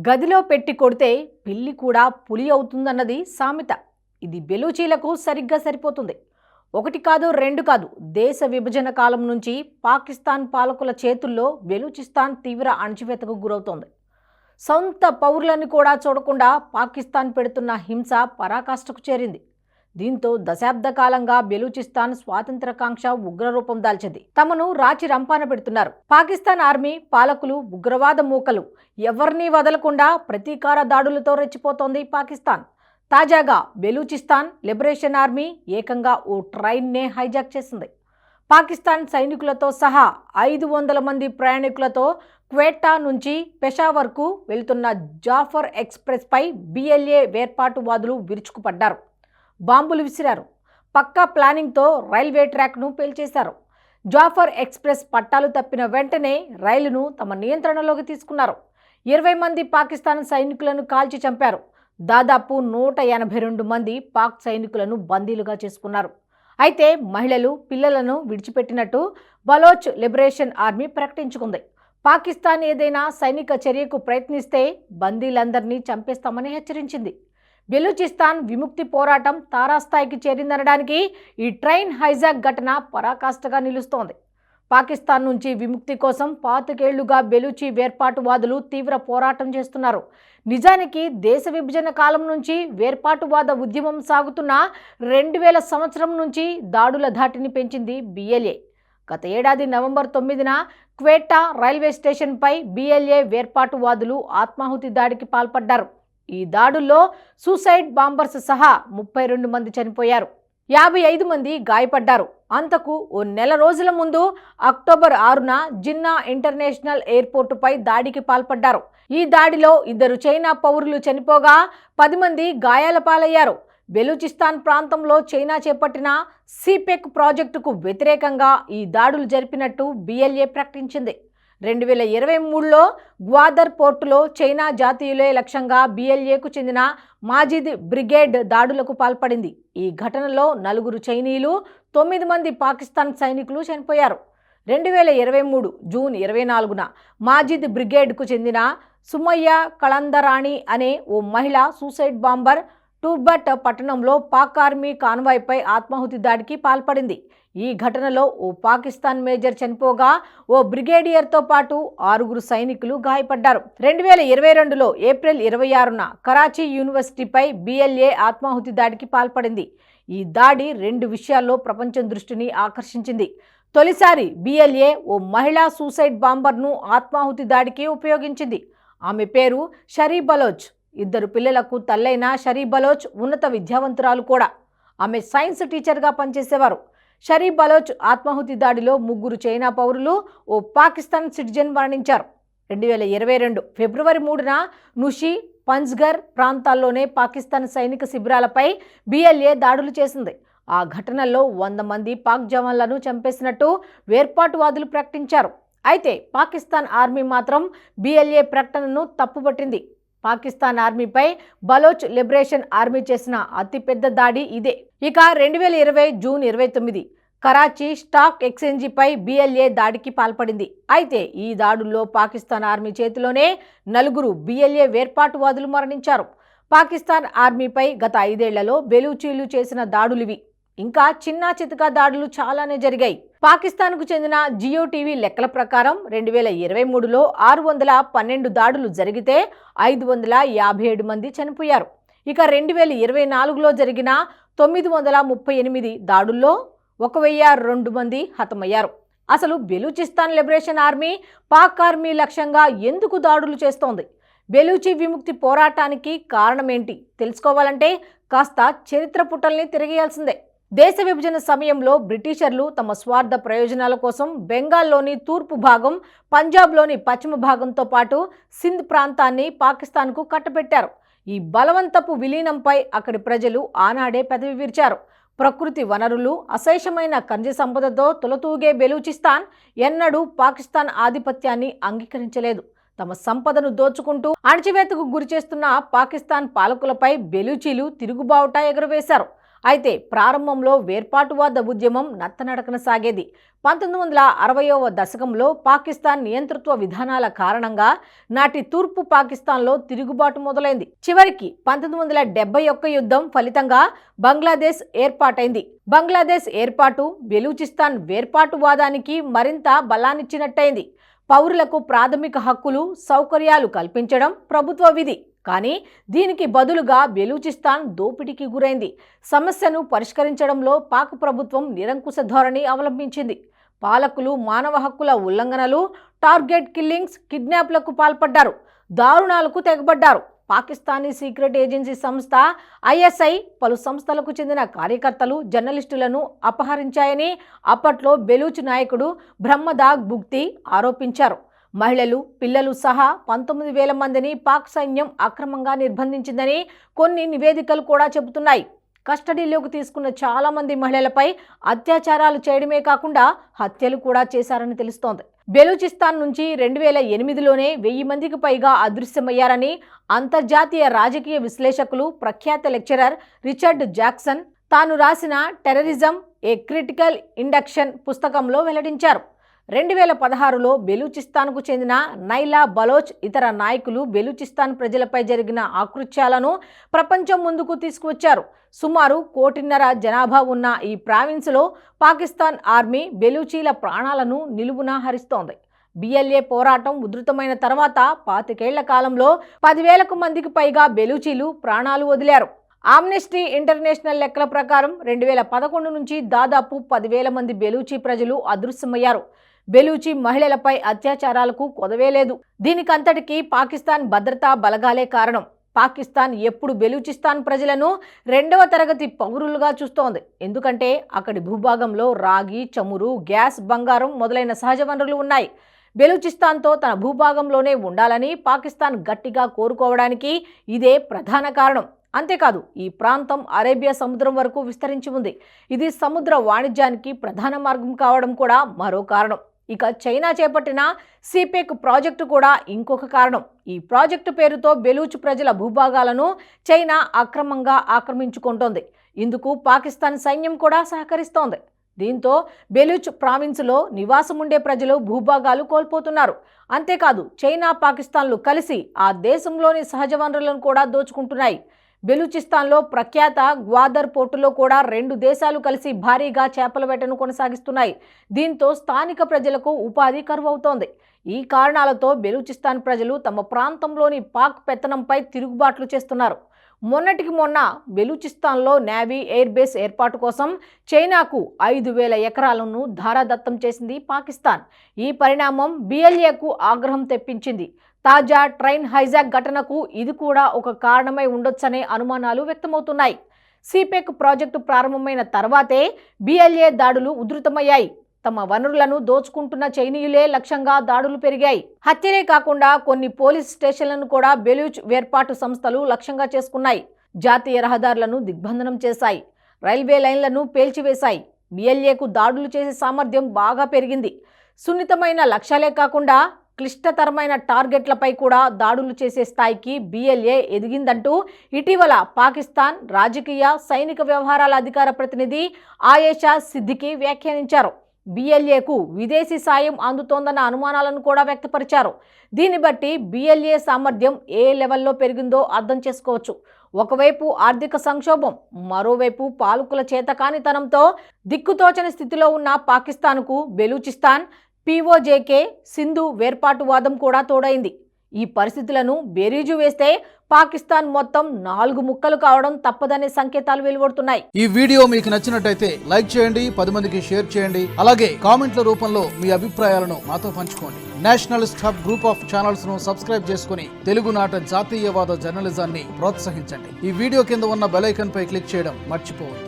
గదిలో పెట్టి కొడితే పిల్లి కూడా పులి అవుతుందన్నది సామెత. ఇది బెలూచీలకు సరిగ్గా సరిపోతుంది. ఒకటి కాదు, రెండు కాదు, దేశ విభజన కాలం నుంచి పాకిస్తాన్ పాలకుల చేతుల్లో బెలూచిస్తాన్ తీవ్ర అణచివేతకు గురవుతోంది. సొంత పౌరులను కూడా చూడకుండా పాకిస్తాన్ పెడుతున్న హింస పరాకాష్ఠకు చేరింది. దీంతో దశాబ్ద కాలంగా బెలూచిస్తాన్ స్వాతంత్రకాంక్ష ఉగ్రరూపం దాల్చింది. తమను రాచి రంపాన పెడుతున్నారు. పాకిస్తాన్ ఆర్మీ పాలకులు ఉగ్రవాద మూకలు ఎవరినీ వదలకుండా ప్రతీకార దాడులతో రెచ్చిపోతోంది పాకిస్తాన్. తాజాగా బెలూచిస్తాన్ లిబరేషన్ ఆర్మీ ఏకంగా ఓ ట్రైన్నే హైజాక్ చేసింది. పాకిస్తాన్ సైనికులతో సహా 500 మంది ప్రయాణికులతో క్వేటా నుంచి పెషావర్కు వెళ్తున్న జాఫర్ ఎక్స్ప్రెస్పై బిఎల్ఏ వేర్పాటువాదులు విరుచుకుపడ్డారు. బాంబులు విసిరారు. పక్కా ప్లానింగ్తో రైల్వే ట్రాక్ను పేల్చేశారు. జాఫర్ ఎక్స్ప్రెస్ పట్టాలు తప్పిన వెంటనే రైలును తమ నియంత్రణలోకి తీసుకున్నారు. 20 మంది పాకిస్తాన్ సైనికులను కాల్చి చంపారు. దాదాపు 182 మంది పాక్ సైనికులను బందీలుగా చేసుకున్నారు. అయితే మహిళలు, పిల్లలను విడిచిపెట్టినట్టు బలోచ్ లిబరేషన్ ఆర్మీ ప్రకటించుకుంది. పాకిస్తాన్ ఏదైనా సైనిక చర్యకు ప్రయత్నిస్తే బందీలందరినీ చంపేస్తామని హెచ్చరించింది. బెలూచిస్తాన్ విముక్తి పోరాటం తారాస్థాయికి చేరిందనడానికి ఈ ట్రైన్ హైజాక్ ఘటన పరాకాష్ఠగా నిలుస్తోంది. పాకిస్తాన్ నుంచి విముక్తి కోసం 25 ఏళ్లుగా బెలూచి వేర్పాటువాదులు తీవ్ర పోరాటం చేస్తున్నారు. నిజానికి దేశ విభజన కాలం నుంచి వేర్పాటువాద ఉద్యమం సాగుతున్న 2000 సంవత్సరం నుంచి దాడుల ధాటిని పెంచింది బిఎల్ఏ. గత ఏడాది నవంబర్ 9న క్వేటా రైల్వే స్టేషన్పై బిఎల్ఏ వేర్పాటువాదులు ఆత్మాహుతి దాడికి పాల్పడ్డారు. ఈ దాడుల్లో సూసైడ్ బాంబర్స్ సహా 32 మంది చనిపోయారు. 55 మంది గాయపడ్డారు. అంతకు ఓ నెల రోజుల ముందు అక్టోబర్ 6న జిన్నా ఇంటర్నేషనల్ ఎయిర్పోర్టుపై దాడికి పాల్పడ్డారు. ఈ దాడిలో 2 చైనా పౌరులు చనిపోగా 10 మంది గాయాల పాలయ్యారు. బెలూచిస్తాన్ ప్రాంతంలో చైనా చేపట్టిన సిపెక్ ప్రాజెక్టుకు వ్యతిరేకంగా ఈ దాడులు జరిపినట్టు బిఎల్ఏ ప్రకటించింది. 2023లో గ్వాదర్ పోర్టులో చైనా జాతీయులే లక్ష్యంగా బిఎల్ఏకు చెందిన మాజిద్ బ్రిగేడ్ దాడులకు పాల్పడింది. ఈ ఘటనలో 4 చైనీయులు, 9 మంది పాకిస్తాన్ సైనికులు చనిపోయారు. 2023 జూన్ 24న మాజిద్ బ్రిగేడ్కు చెందిన సుమయ్య కళందరాణి అనే ఓ మహిళ సూసైడ్ బాంబర్ టూర్బట్ పట్టణంలో పాక్ ఆర్మీ కాన్వాయ్పై ఆత్మాహుతి దాడికి పాల్పడింది. ఈ ఘటనలో ఓ పాకిస్తాన్ మేజర్ చనిపోగా ఓ బ్రిగేడియర్తో పాటు 6 సైనికులు గాయపడ్డారు. 2022లో ఏప్రిల్ 26న కరాచీ యూనివర్సిటీపై బిఎల్ఏ ఆత్మాహుతి దాడికి పాల్పడింది. ఈ దాడి 2 విషయాల్లో ప్రపంచం దృష్టిని ఆకర్షించింది. తొలిసారి బిఎల్ఏ ఓ మహిళా సూసైడ్ బాంబర్ను ఆత్మాహుతి దాడికి ఉపయోగించింది. ఆమె పేరు షరీ బలోచ్. 2 పిల్లలకు తల్లైన షరీ బలోచ్ ఉన్నత విద్యావంతురాలు కూడా. ఆమె సైన్స్ టీచర్గా పనిచేసేవారు. షరీ బలోచ్ ఆత్మాహుతి దాడిలో 3 చైనా పౌరులు, ఓ పాకిస్తాన్ సిటిజన్ మరణించారు. 2022 ఫిబ్రవరి 3న నుషి, పంజ్గర్ ప్రాంతాల్లోనే పాకిస్తాన్ సైనిక శిబిరాలపై బిఎల్ఏ దాడులు చేసింది. ఆ ఘటనల్లో 100 మంది పాక్ జవాన్లను చంపేసినట్టు వేర్పాటువాదులు ప్రకటించారు. అయితే పాకిస్తాన్ ఆర్మీ మాత్రం బిఎల్ఏ ప్రకటనను తప్పుపట్టింది. పాకిస్తాన్ ఆర్మీపై బలోచ్ లిబరేషన్ ఆర్మీ చేసిన అతిపెద్ద దాడి ఇదే. ఇక 2020 జూన్ 29 కరాచీ స్టాక్ ఎక్స్చేంజిపై బిఎల్ఏ దాడికి పాల్పడింది. అయితే ఈ దాడుల్లో పాకిస్తాన్ ఆర్మీ చేతిలోనే 4 బిఎల్ఏ వేర్పాటువాదులు మరణించారు. పాకిస్తాన్ ఆర్మీపై గత 5 ఏళ్లలో బెలూచీలు చేసిన దాడులివి. ఇంకా చిన్నా చితకా దాడులు చాలానే జరిగాయి. పాకిస్తాన్కు చెందిన జియో టీవీ లెక్కల ప్రకారం 2023లో 612 దాడులు జరిగితే 557 మంది చనిపోయారు. ఇక 2024లో జరిగిన 938 దాడుల్లో 1002 మంది హతమయ్యారు. అసలు Balochistan liberation army Pak army లక్ష్యంగా ఎందుకు దాడులు చేస్తోంది? బెలూచి విముక్తి పోరాటానికి కారణమేంటి తెలుసుకోవాలంటే కాస్త చరిత్ర పుటల్ని తిరగేయాల్సిందే. దేశ విభజన సమయంలో బ్రిటిషర్లు తమ స్వార్థ ప్రయోజనాల కోసం బెంగాల్లోని తూర్పు భాగం, పంజాబ్లోని పశ్చిమ భాగంతో పాటు సింధ్ ప్రాంతాన్ని పాకిస్తాన్కు కట్టబెట్టారు. ఈ బలవంతపు విలీనంపై అక్కడి ప్రజలు ఆనాడే పెదవి విరిచారు. ప్రకృతి వనరులు, అశేషమైన ఖనిజ సంపదతో తొలతూగే బెలూచిస్తాన్ ఎన్నడూ పాకిస్తాన్ ఆధిపత్యాన్ని అంగీకరించలేదు. తమ సంపదను దోచుకుంటూ అణచివేతకు గురిచేస్తున్న పాకిస్తాన్ పాలకులపై బెలూచీలు తిరుగుబావుట ఎగురవేశారు. అయితే ప్రారంభంలో వేర్పాటువాద ఉద్యమం నత్తనడకన సాగేది. 1960వ దశకంలో పాకిస్తాన్ నియంతృత్వ విధానాల కారణంగా నాటి తూర్పు పాకిస్తాన్లో తిరుగుబాటు మొదలైంది. చివరికి 1971 యుద్ధం ఫలితంగా బంగ్లాదేశ్ ఏర్పాటైంది. బంగ్లాదేశ్ ఏర్పాటు బెలూచిస్తాన్ వేర్పాటువాదానికి మరింత బలాన్నిచ్చినట్టయింది. పౌరులకు ప్రాథమిక హక్కులు, సౌకర్యాలు కల్పించడం ప్రభుత్వ విధి. కానీ దీనికి బదులుగా బెలూచిస్తాన్ దోపిడీకి గురైంది. సమస్యను పరిష్కరించడంలో పాక్ ప్రభుత్వం నిరంకుశ ధోరణి అవలంబించింది. పాలకులు మానవ హక్కుల ఉల్లంఘనలు, టార్గెట్ కిల్లింగ్స్, కిడ్నాప్లకు పాల్పడ్డారు. దారుణాలకు తెగబడ్డారు. పాకిస్తానీ సీక్రెట్ ఏజెన్సీ సంస్థ ఐఎస్ఐ పలు సంస్థలకు చెందిన కార్యకర్తలు, జర్నలిస్టులను అపహరించాయని అప్పట్లో బెలూచ్ నాయకుడు బ్రహ్మదాగ్ బుగ్తి ఆరోపించారు. మహిళలు, పిల్లలు సహా 19,000 మందిని పాక్ సైన్యం అక్రమంగా నిర్బంధించిందని కొన్ని నివేదికలు కూడా చెబుతున్నాయి. కస్టడీలోకి తీసుకున్న చాలా మంది మహిళలపై అత్యాచారాలు చేయడమే కాకుండా హత్యలు కూడా చేశారని తెలుస్తోంది. బెలూచిస్తాన్ నుంచి 2008లోనే 1000 మందికి పైగా అదృశ్యమయ్యారని అంతర్జాతీయ రాజకీయ విశ్లేషకులు, ప్రఖ్యాత లెక్చరర్ రిచర్డ్ జాక్సన్ తాను రాసిన టెర్రరిజం ఏ క్రిటికల్ ఇండక్షన్ పుస్తకంలో వెల్లడించారు. 2016లో బెలూచిస్తాన్కు చెందిన నైలా బలోచ్ ఇతర నాయకులు బెలూచిస్తాన్ ప్రజలపై జరిగిన ఆకృత్యాలను ప్రపంచం ముందుకు తీసుకువచ్చారు. సుమారు 1.5 కోటి జనాభా ఉన్న ఈ ప్రావిన్స్లో పాకిస్తాన్ ఆర్మీ బెలూచీల ప్రాణాలను నిలువునా హరిస్తోంది. బిఎల్ఏ పోరాటం ఉధృతమైన తర్వాత 25 ఏళ్ల కాలంలో 10,000 మందికి పైగా బెలూచీలు ప్రాణాలు వదిలారు. ఆమ్నెస్టీ ఇంటర్నేషనల్ లెక్కల ప్రకారం 2011 నుంచి దాదాపు 10,000 మంది బెలూచీ ప్రజలు అదృశ్యమయ్యారు. బెలూచీ మహిళలపై అత్యాచారాలకు కొదవే లేదు. దీనికంతటికీ పాకిస్తాన్ భద్రతా బలగాలే కారణం. పాకిస్తాన్ ఎప్పుడు బెలూచిస్తాన్ ప్రజలను 2వ తరగతి పౌరులుగా చూస్తోంది. ఎందుకంటే అక్కడి భూభాగంలో రాగి, చమురు, గ్యాస్, బంగారం మొదలైన సహజ వనరులు ఉన్నాయి. బెలూచిస్తాన్తో తన భూభాగంలోనే ఉండాలని పాకిస్తాన్ గట్టిగా కోరుకోవడానికి ఇదే ప్రధాన కారణం. అంతేకాదు, ఈ ప్రాంతం అరేబియా సముద్రం వరకు విస్తరించి ఉంది. ఇది సముద్ర వాణిజ్యానికి ప్రధాన మార్గం కావడం కూడా మరో కారణం. ఇక చైనా చేపట్టిన సిపెక్ ప్రాజెక్టు కూడా ఇంకొక కారణం. ఈ ప్రాజెక్టు పేరుతో బెలూచ్ ప్రజల భూభాగాలను చైనా అక్రమంగా ఆక్రమించుకుంటోంది. ఇందుకు పాకిస్తాన్ సైన్యం కూడా సహకరిస్తోంది. దీంతో బెలూచ్ ప్రావిన్స్లో నివాసముండే ప్రజలు భూభాగాలు కోల్పోతున్నారు. అంతేకాదు, చైనా, పాకిస్తాన్లు కలిసి ఆ దేశంలోని సహజ వనరులను కూడా దోచుకుంటున్నాయి. బెలూచిస్తాన్లో ప్రఖ్యాత గ్వాదర్ పోర్టులో కూడా 2 దేశాలు కలిసి భారీగా చేపల వేటను కొనసాగిస్తున్నాయి. దీంతో స్థానిక ప్రజలకు ఉపాధి కరువవుతోంది. ఈ కారణాలతో బెలూచిస్తాన్ ప్రజలు తమ ప్రాంతంలోని పాక్ పెత్తనంపై తిరుగుబాట్లు చేస్తున్నారు. మొన్నటికి మొన్న బెలూచిస్తాన్లో నేవీ ఎయిర్ బేస్ ఏర్పాటు కోసం చైనాకు 5,000 ఎకరాలను ధారాదత్తం చేసింది పాకిస్తాన్. ఈ పరిణామం బిఎల్ఏకు ఆగ్రహం తెప్పించింది. తాజా ట్రైన్ హైజాక్ ఘటనకు ఇది కూడా ఒక కారణమై ఉండొచ్చనే అనుమానాలు వ్యక్తమవుతున్నాయి. సిపెక్ ప్రాజెక్టు ప్రారంభమైన తర్వాతే బిఎల్ఏ దాడులు ఉధృతమయ్యాయి. తమ వనరులను దోచుకుంటున్న చైనీయులే లక్ష్యంగా దాడులు పెరిగాయి. హత్యలే కాకుండా కొన్ని పోలీస్ స్టేషన్లను కూడా బెలూచ్ వేర్పాటు సంస్థలు లక్ష్యంగా చేసుకున్నాయి. జాతీయ రహదారులను దిగ్బంధనం చేశాయి. రైల్వే లైన్లను పేల్చివేశాయి. బిఎల్ఏకు దాడులు చేసే సామర్థ్యం బాగా పెరిగింది. సున్నితమైన లక్ష్యాలే కాకుండా క్లిష్టతరమైన టార్గెట్లపై కూడా దాడులు చేసే స్థాయికి బిఎల్ఏ ఎదిగిందంటూ ఇటీవల పాకిస్తాన్ రాజకీయ, సైనిక వ్యవహారాల అధికార ప్రతినిధి ఆయేషా సిద్దికి వ్యాఖ్యానించారు. బిఎల్ఏకు విదేశీ సాయం అందుతోందన్న అనుమానాలను కూడా వ్యక్తపరిచారు. దీన్ని బట్టి బిఎల్ఏ సామర్థ్యం ఏ లెవెల్లో పెరిగిందో అర్థం చేసుకోవచ్చు. ఒకవైపు ఆర్థిక సంక్షోభం, మరోవైపు పాలకుల చేతకానితనంతో దిక్కుతోచని స్థితిలో ఉన్న పాకిస్తాన్కు బెలూచిస్తాన్, పీఓజేకే, సింధు వేర్పాటువాదం కూడా తోడైంది. ఈ పరిస్థితులను బేరీజు వేస్తే పాకిస్తాన్ మొత్తం 4 ముక్కలు కావడం తప్పదనే సంకేతాలు వెలువడుతున్నాయి. ఈ వీడియో మీకు నచ్చినట్టయితే లైక్ చేయండి, 10 మందికి షేర్ చేయండి. అలాగే కామెంట్ల రూపంలో మీ అభిప్రాయాలను మాతో పంచుకోండి. Nationalist hub group of channels ను సబ్స్క్రైబ్ చేసుకుని తెలుగునాట జాతీయవాద జర్నలిజాన్ని ప్రోత్సహించండి. ఈ వీడియో కింద ఉన్న బెల్ ఐకాన్ పై క్లిక్ చేయడం మర్చిపోవద్దు.